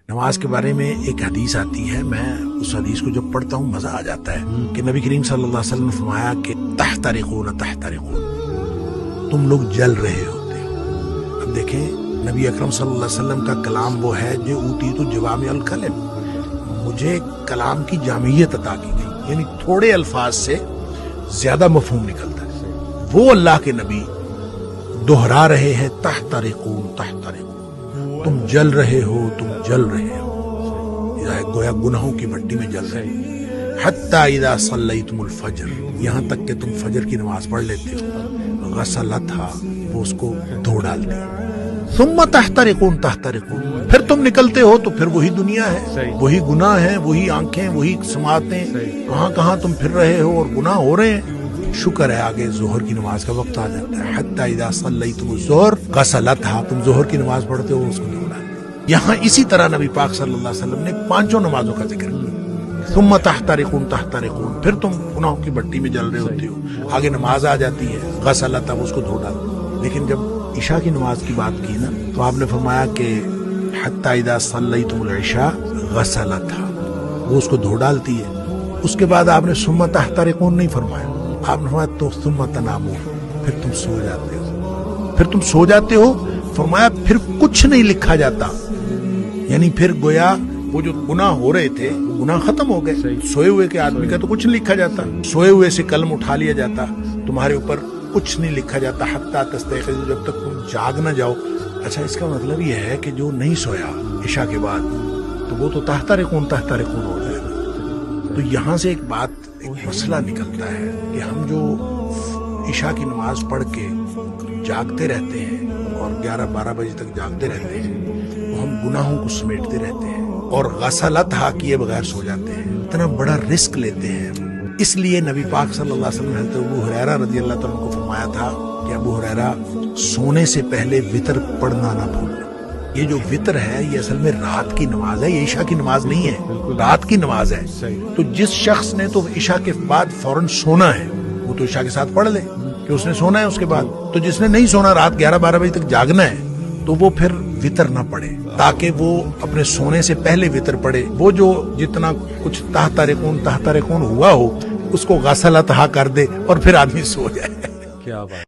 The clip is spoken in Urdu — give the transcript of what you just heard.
نماز کے بارے میں ایک حدیث آتی ہے، میں اس حدیث کو جب پڑھتا ہوں مزہ آ جاتا ہے کہ نبی کریم صلی اللہ علیہ وسلم نے فرمایا کہ تحترقون تحترقون، تم لوگ جل رہے ہوتے ہو۔ اب دیکھیں نبی اکرم صلی اللہ علیہ وسلم کا کلام وہ ہے جو اوتیت جوامع الکلم، مجھے کلام کی جامعیت عطا کی گئی، یعنی تھوڑے الفاظ سے زیادہ مفہوم نکلتا ہے۔ وہ اللہ کے نبی دہرا رہے ہیں تحترقون تحترقون، تم جل رہے ہو، تم جل رہے ہو، گویا گناہوں کی بھٹی میں جل رہے ہو۔ حتی اذا صلیتم الفجر، یہاں تک کہ تم فجر کی نماز پڑھ لیتے ہو، غسلتھا، وہ اس کو دھو ڈالتے ہیں، ثم تحترقون تحترقون، پھر تم نکلتے ہو تو پھر وہی دنیا ہے، وہی گناہ ہیں، وہی آنکھیں، وہی سماعتیں، کہاں کہاں تم پھر رہے ہو اور گناہ ہو رہے ہیں۔ شکر ہے آگے ظہر کی نماز کا وقت آ جاتا ہے، حتی اذا صلیتم الظہر غسلتھا، تم ظہر کی نماز پڑھتے ہو اس کو دھو ڈالتے ہیں۔ یہاں اسی طرح نبی پاک صلی اللہ علیہ وسلم نے پانچوں نمازوں کا ذکر کیا، ثم تحترقون تحترقون، پھر تم گناہوں کی بھٹی میں جل رہے ہوتے ہو، آگے نماز آ جاتی ہے، غسلتھا، اس کو دھو ڈالتے ہیں۔ لیکن جب عشاء کی نماز کی بات کی نا تو آپ نے فرمایا کہ حتی اذا صلیتم العشاء غسلتھا، وہ اس کو دھو ڈالتی ہے۔ اس کے بعد آپ نے ثم تحترقون نہیں فرمایا، آپ نے فرمایا تو ثم تنامون، پھر تم سو جاتے ہو، پھر تم سو جاتے ہو، فرمایا پھر کچھ نہیں لکھا جاتا، یعنی پھر گویا وہ جو گناہ ہو رہے تھے وہ گناہ ختم ہو گئے۔ سوئے ہوئے کے آدمی کا تو کچھ نہیں لکھا جاتا، سوئے ہوئے سے قلم اٹھا لیا جاتا، تمہارے اوپر کچھ نہیں لکھا جاتا حتی تستيقظوا، جب تک تم جاگ نہ جاؤ۔ اچھا، اس کا مطلب یہ ہے کہ جو نہیں سویا عشاء کے بعد تو وہ تو تحترقون تحترقون ہو جائے گا۔ تو یہاں سے ایک بات، ایک مسئلہ نکلتا ہے کہ ہم جو عشاء کی نماز پڑھ کے جاگتے رہتے ہیں اور 11-12 بجے تک جاگتے رہتے ہیں، وہ ہم گناہوں کو سمیٹتے رہتے ہیں اور غسلتھا کیے بغیر سو جاتے ہیں، اتنا بڑا رسک لیتے ہیں۔ اس لیے نبی پاک صلی اللہ علیہ وسلم نے حضرت ابو ہریرہ رضی اللہ تعالیٰ عنہ کو فرمایا تھا کہ ابو ہریرہ سونے سے پہلے وتر پڑھنا نہ بھولنا۔ یہ جو وتر ہے یہ اصل میں رات کی نماز ہے، یہ عشاء کی نماز نہیں ہے، رات کی نماز ہے۔ تو جس شخص نے تو عشاء کے بعد فوراً سونا ہے وہ تو عشاء کے ساتھ پڑھ لے کہ اس نے سونا ہے اس کے بعد۔ تو جس نے نہیں سونا، رات 11-12 بجے تک جاگنا ہے، تو وہ پھر وتر نہ پڑھے، تاکہ وہ اپنے سونے سے پہلے وتر پڑھے۔ وہ جو جتنا کچھ تحترقون تحترقون ہوا ہو اس کو غسلتھا کر دے اور پھر آدمی سو جائے۔ کیا بات۔